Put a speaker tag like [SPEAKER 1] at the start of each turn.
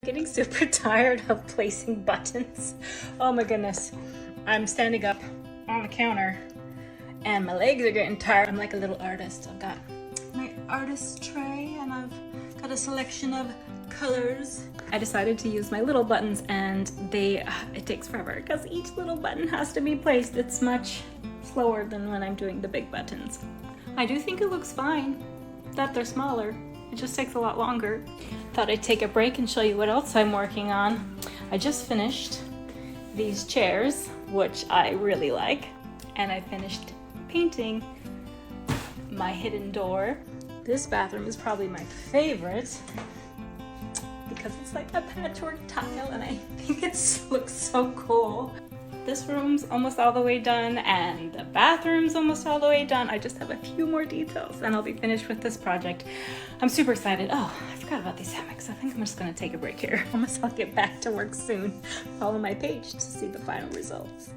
[SPEAKER 1] Getting super tired of placing buttons. Oh my goodness. I'm standing up on the counter and my legs are getting tired. I'm like a little artist. I've got my artist tray and I've got a selection of colors. I decided to use my little buttons and it takes forever because each little button has to be placed. It's much slower than when I'm doing the big buttons. I do think it looks fine that they're smaller. It just takes a lot longer. Thought I'd take a break and show you what else I'm working on. I just finished these chairs, which I really like, and I finished painting my hidden door. This bathroom is probably my favorite because it's like a patchwork tile and I think it looks so cool. This room's almost all the way done and the bathroom's almost all the way done. I just have a few more details and I'll be finished with this project. I'm super excited. Oh, I forgot about these hammocks. I think I'm just gonna take a break here. I'll get back to work soon. Follow my page to see the final results.